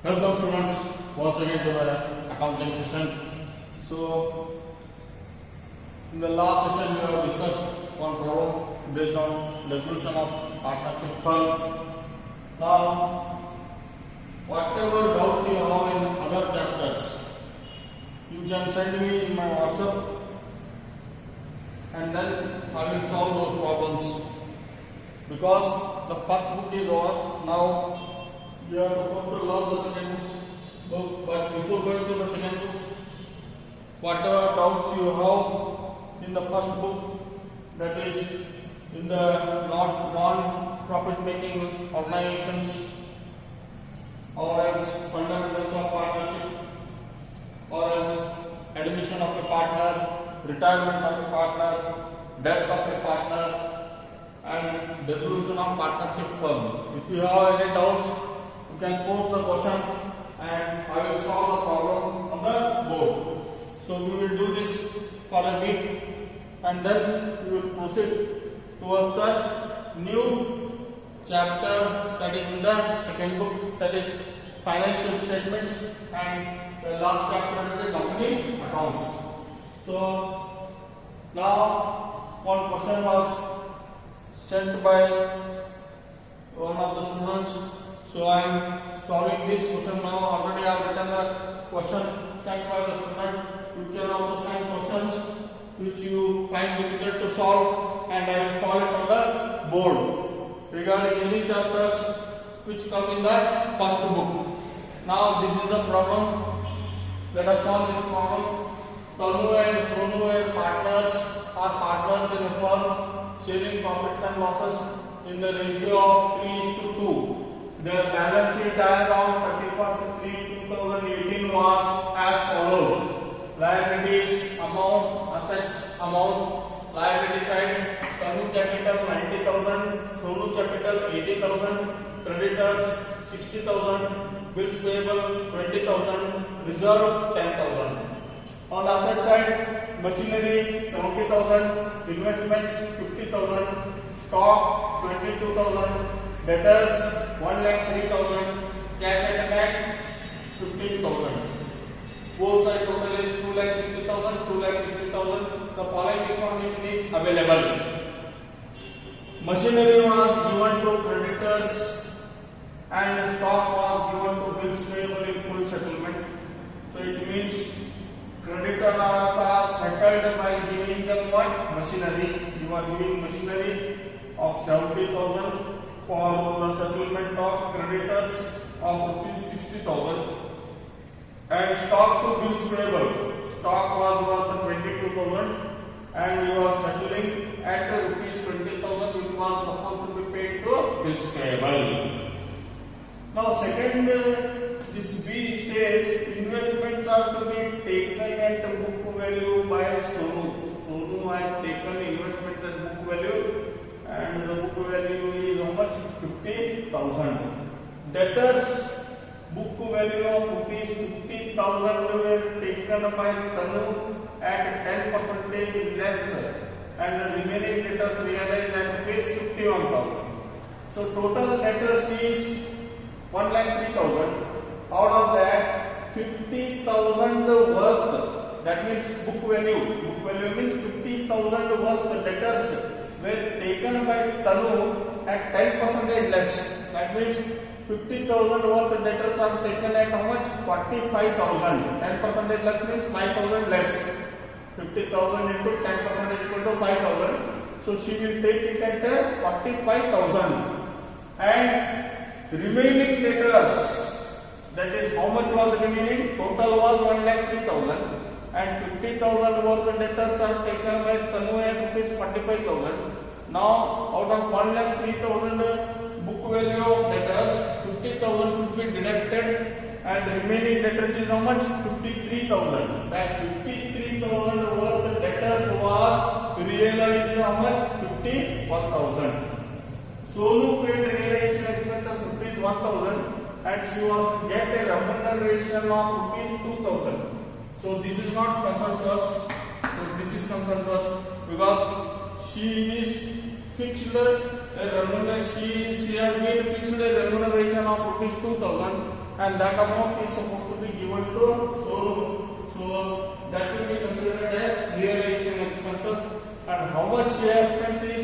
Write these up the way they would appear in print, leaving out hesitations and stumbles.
Welcome students once again to the accounting session. So in the last session we have discussed one problem based on definition of partnership firm. Now whatever doubts you have in other chapters, you can send me in my WhatsApp and then I will solve those problems. Because the first book is over, now you are supposed to learn the second book, but before going to the second book, whatever doubts you have in the first book, that is in the non-profit making organizations, or else fundamentals of partnership, or else admission of a partner, retirement of a partner, death of a partner, and dissolution of partnership firm. If you have any doubts, you can post the question and I will solve the problem on the board. So we will do this for a week and then we will proceed towards the new chapter that is in the second book, that is financial statements, and the last chapter is the company accounts. So now one question was sent by one of the students. So I am solving this question now. Already I have written the question sent by the student. You can also send questions which you find difficult to solve and I will solve it on the board regarding any chapters which come in the first book. Now this is the problem. Let us solve this problem. Tanu and Sonu and partners are partners in a firm sharing profits and losses in the ratio of 3:2. Their balance sheet as on 31st/3/2018 was as follows: liabilities amount, assets amount. Liability side, Tanu capital 90,000, Sonu capital 80,000, creditors 60,000, bills payable 20,000, reserve 10,000. On the asset side, machinery 70,000, investments 50,000, stock 22,000, debtors 1,03,000, cash at the bank 15,000. Both side total is 2,60,000, 2,60,000. The following information is available. Machinery was given to creditors and stock was given to bills payable in full settlement. So it means creditors are settled by giving them what? Machinery. You are giving machinery of 70,000 for the settlement of creditors of ₹60,000, and stock to bills payable. Stock was worth 22,000 and you are settling at ₹20,000 which was supposed to be paid to bills payable. Now second, this B says investments are to be taken at book value by Sonu. Sonu has taken investments at book value and the book value is how much? 50,000. Debtors book value of ₹50,000 were taken by Tanu at 10% less and the remaining debtors realized at ₹51,000. So total debtors is 1,03,000. Out of that 50,000 worth, that means book value. Book value means 50,000 worth debtors were taken by Tanu at 10% less. That means 50,000 worth debtors are taken at how much? 45,000. 10% less means 5,000 less. 50,000 into 10% is equal to 5,000. So she will take it at 45,000. And remaining debtors, that is how much was remaining? Total was 1,03,000 and 50,000 worth of debtors are taken by Tanu at ₹45,000. Now out of 1,03,000 book value of debtors, 50,000 should be deducted and the remaining debtors is how much? 53,000. That 53,000 worth of debtors was realized how much? 51,000. Sonu paid realization expenses ₹1,000 and she was to get a remuneration of ₹2,000. So this is not concerned to us. So this is concerned to us because she is fixed a remuneration. She has been fixed a remuneration of ₹2,000 and that amount is supposed to be given to showroom. So that will be considered as realization expenses. And how much she has spent is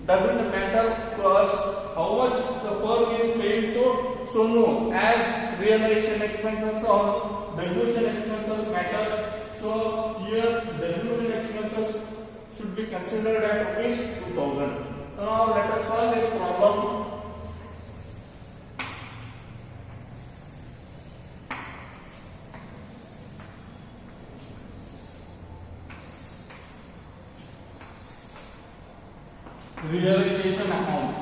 doesn't matter to us. How much the firm is paying to Sonu as realization expenses or distribution expenses matters. So here distribution expenses should be considered at rupees 2000. Now let us solve this problem. Realization account.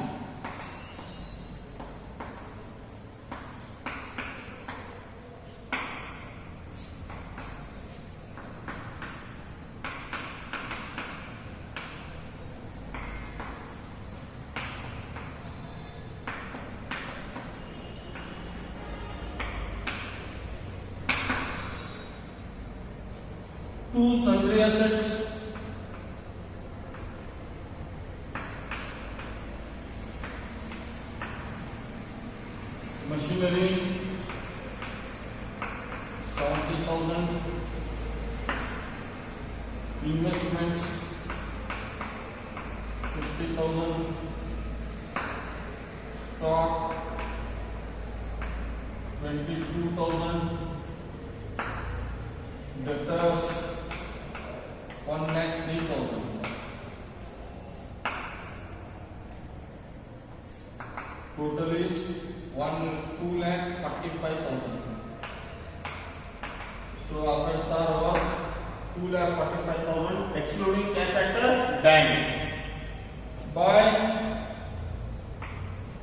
Two sundry assets. Machinery 70,000. Investments 50,000. Stock 22,000. Debtors 1,03,000. Total is 2,45,000. So assets are worth 2,45,000 excluding cash at the bank. By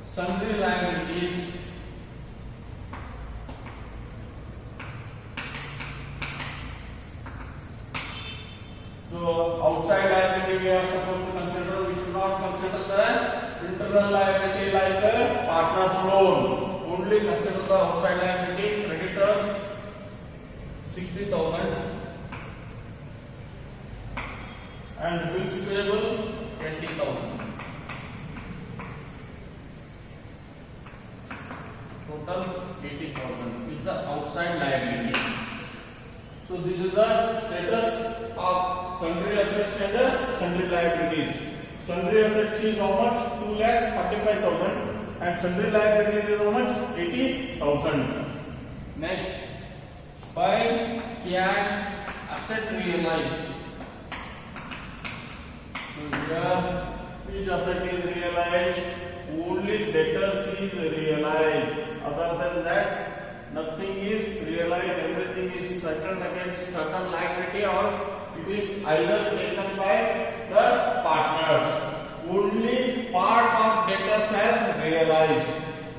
sundry liabilities, so outside liability we are supposed to consider. We should not consider the internal liability like a partner's loan. Only consider the outside liability. Creditors 60,000 and bills payable 20,000. Total 80,000 is the outside liability. So this is the status of sundry assets and the sundry liabilities. Sundry assets is how much? 2,45,000 and sundry liabilities is how much? 80,000. Next, by cash asset realized. So here which asset is realized? Only debtors is realized. Other than that, nothing is realized. Everything is settled against certain liability or it is either taken by the partners. Only part of debtors has realized.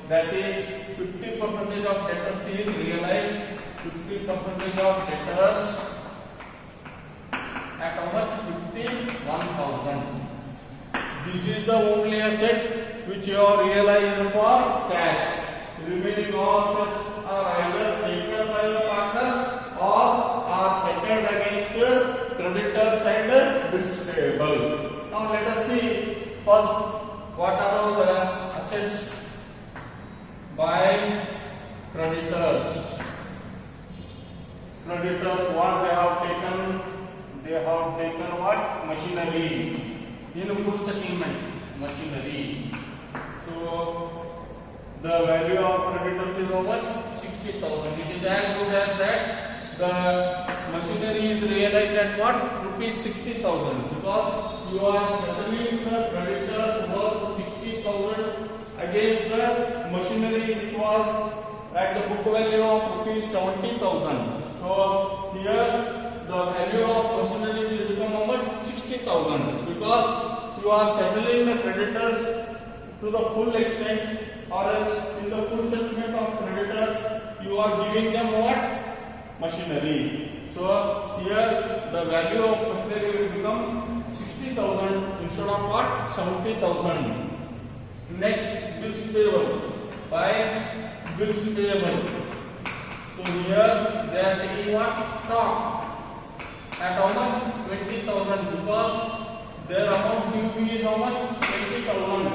That is 50% of debtors is realized. 50% of debtors at how much? 51,000. This is the only asset which you are realized for cash. Remaining all assets are either taken by the partners or are settled against creditors and bills payable. Now let us see first what are all the assets by creditors. Creditors, what they have taken? They have taken what? Machinery. In full settlement, machinery. So the value of creditors is how much? 60,000. It is as good as that. The machinery is realized at what? Rupees 60,000. Because you are settling the creditors worth 60,000 against the machinery which was at the book value of rupees 70,000. So here the value of machinery will become how much? 60,000. Because you are settling the creditors to the full extent, or else in the full settlement of creditors you are giving them what? Machinery. So here the value of machinery will become 60,000 instead of what? 70,000. Next, bills payable. By bills payable, so here they are taking what? Stock at how much? 20,000, because their amount due is how much? 20,000.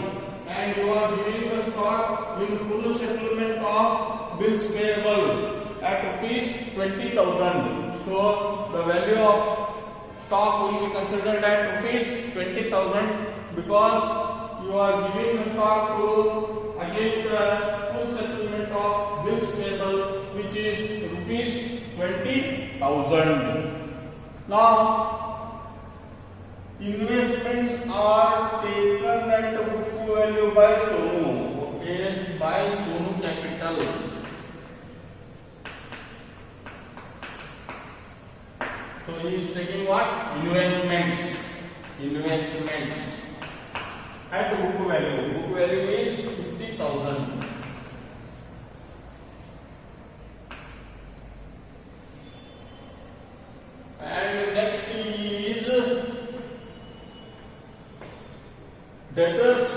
And you are giving the stock in full settlement of bills payable at rupees 20,000. So the value of stock will be considered at rupees 20,000 because you are giving the stock to against the full settlement of bills payable, which is rupees 20,000. Now, investments are taken at book value by Sonu. Okay, by Sonu Capital. So he is taking what? Investments. Investments at book value. Book value is 50,000. And next is debtors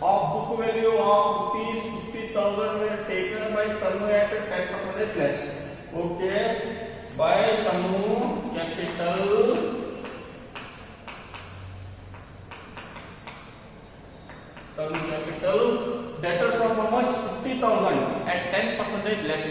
of book value of rupees 50,000 were taken by Tanu at 10% less. Okay, by Tanu Capital. Tanu Capital, debtors of how much? 50,000 at 10% less.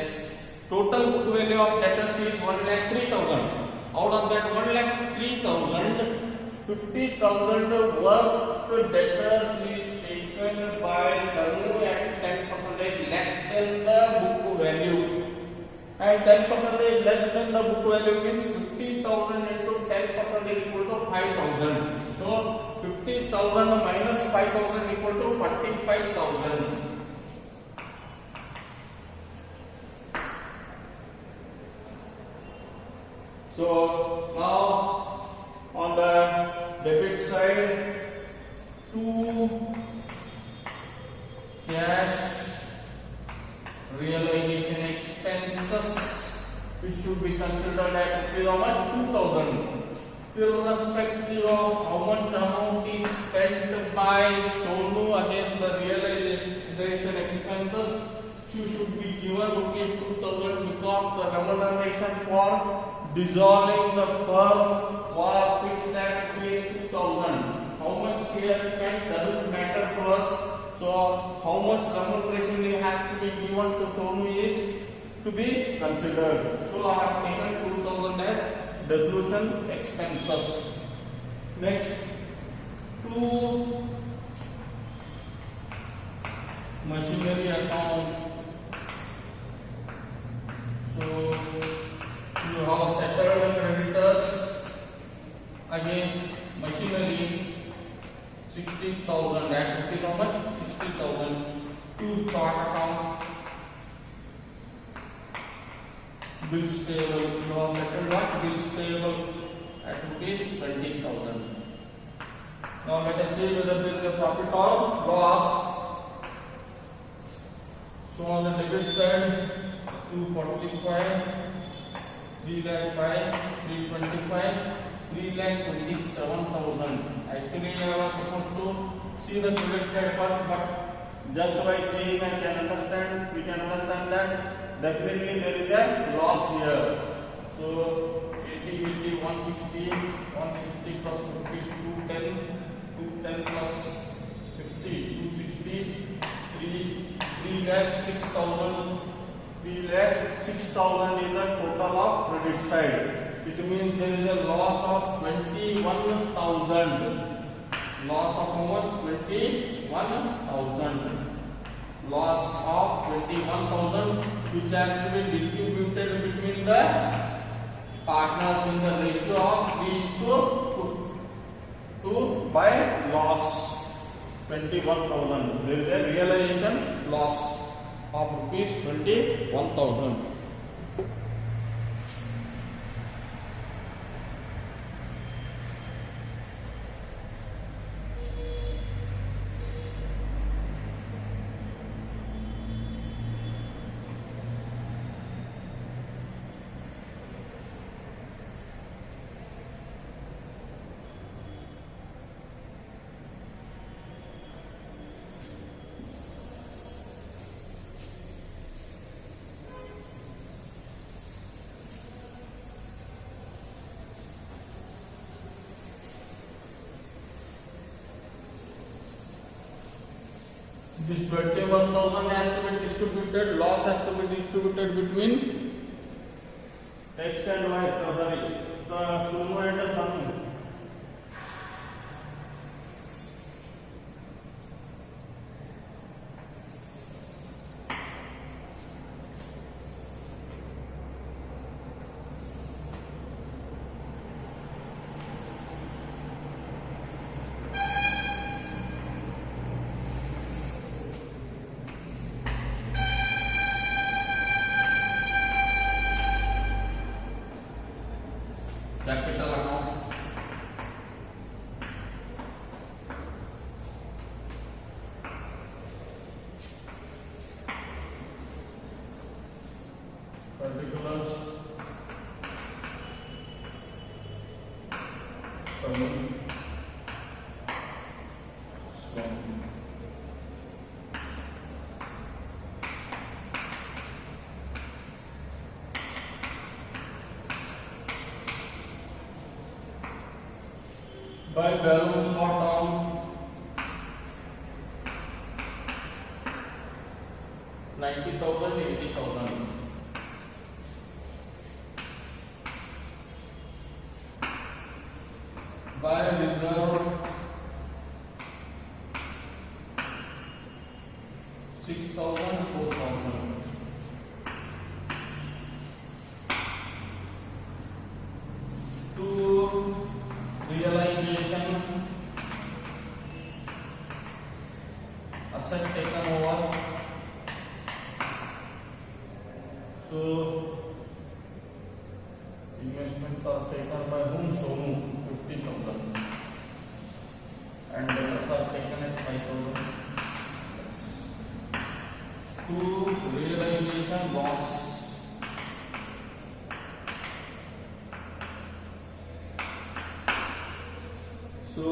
Total book value of debtors is 1,03,000. Out of that 1,03,000, 50,000 worth debtors is taken by Tanu at 10% less than the book value. And 10% less than the book value means 50,000 into 10% equal to 5,000. So 50,000 minus 5,000 equal to 45,000. So now on the debit side, 2 cash realization expenses, which should be considered at how much? 2,000. Irrespective of how much amount is spent by Sonu against the realization expenses, you should be given rupees 2,000 because the remuneration for dissolving the firm was fixed at rupees 2,000. How much he has spent doesn't matter to us. So how much remuneration he has to be given to Sonu is to be considered. So I have taken 2,000 as dissolution expenses. Next, 2 machinery account. So you have settled creditors against machinery 60,000 at how much? 60,000. 2 stock account. Bills payable. You have settled what? Bills payable at rupees 20,000. Now let us see whether there is a profit or loss. So on the debit side, 245, 3 lakh 5, 325, 3,27,000. Actually, I was supposed to see the credit side first, but just by seeing I can understand. We can understand that definitely there is a loss here. So 80, 80, 160, 160 plus 50, 210, 210 plus 50, 260, 3 lakh 6,000. 3 lakh 6,000 is the total of credit side. It means there is a loss of 21,000. Loss of how much? 21,000. Loss of 21,000, which has to be distributed between the partners in the ratio of 3:2 by loss. 21,000. There is a realization loss of rupees 21,000. This 21,000 has to be distributed, loss has to be distributed between X and Y, sorry, the Sonu and the Tanu. Capital account. Particulars. By balance bottom, 90,000, 80,000. By reserve, 6,000, 4,000. To realization, asset taken over. So investments are taken by whom? Sonu, 50,000, and debtors are taken at 5,000. To realization loss, so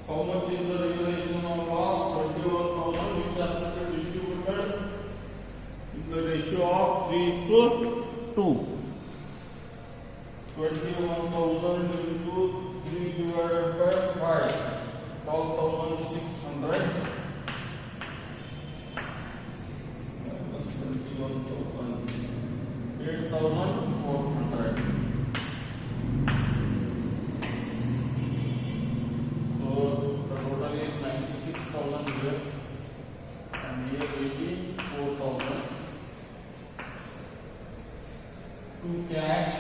how much is the realization of loss? 21,000, which has to be distributed in the ratio of 3:2. 21,000 into 3 divided by 5, 12,600 minus 21,000, 8,400. So the total is 96,000 here, and here 84,000. To cash,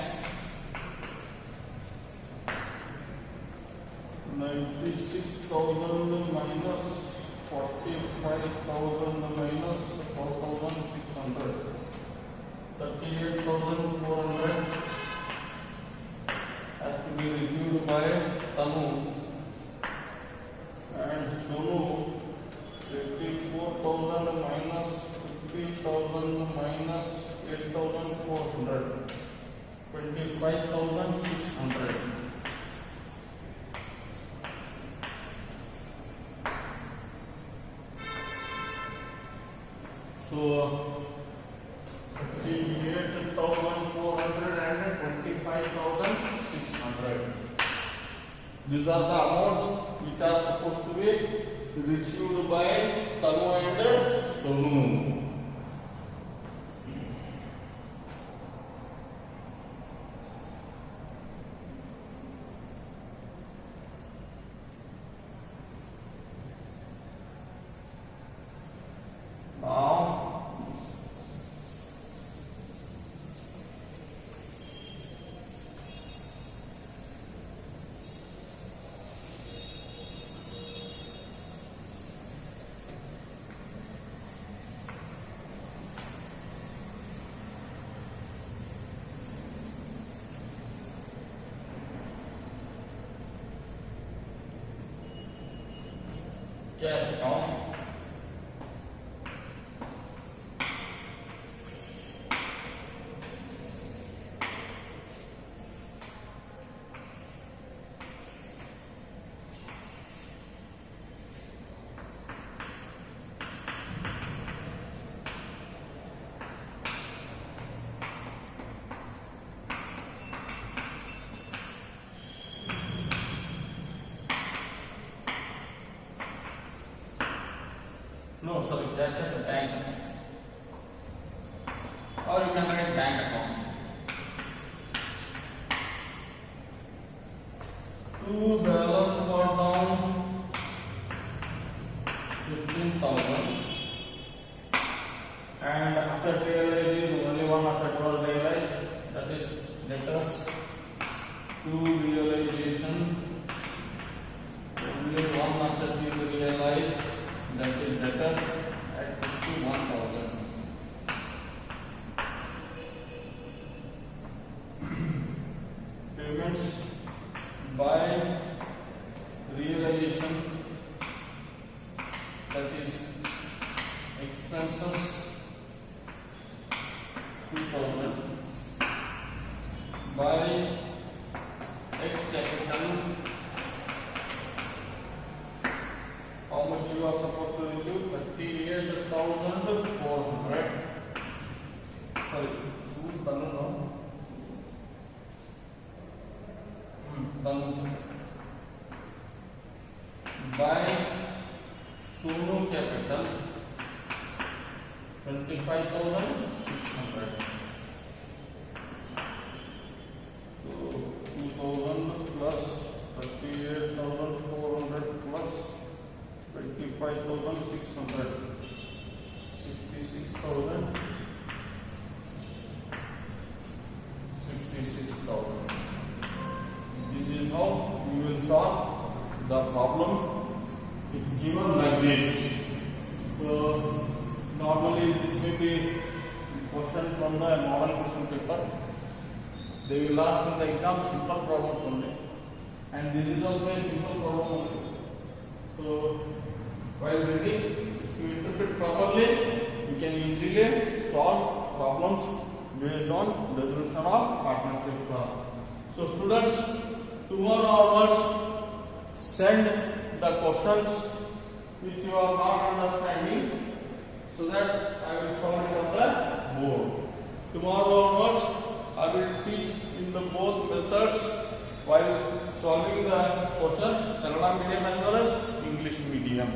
96,000 minus 45,000 minus 4,600, 38,400 has to be received by Tanu, and Sonu, 84,000 minus 50,000 minus 8,400, 25,600. So 38,400 and 25,600. These are the amounts which are supposed to be received by Tanu and Sonu. Cash account. No, sorry, that's at the bank. Or you can write bank account. To balance for down 15,000 and asset realized, only one asset was realized, that is debtors. To realization, only one asset is realized, that is debtors at 51,000. Payments by realization, that is expenses 2,000 by X capital. How much you are supposed to receive? 38,400. Sorry, who's done now? Done by Sonu capital 25,600. So 2,000 plus 38,400 plus 25,600, 66,000. 66,000. This is how we will solve the problem if given like this. So normally this may be question from the model question paper. They will ask in the exam simple problems only, and this is also a simple problem only. So while reading, if you interpret properly, you can easily solve problems based on resolution of partnership law. So students, tomorrow onwards, send the questions which you are not understanding, so that I will solve it on the board. Tomorrow onwards, I will teach in the both methods while solving the questions, Kannada medium as well as English medium.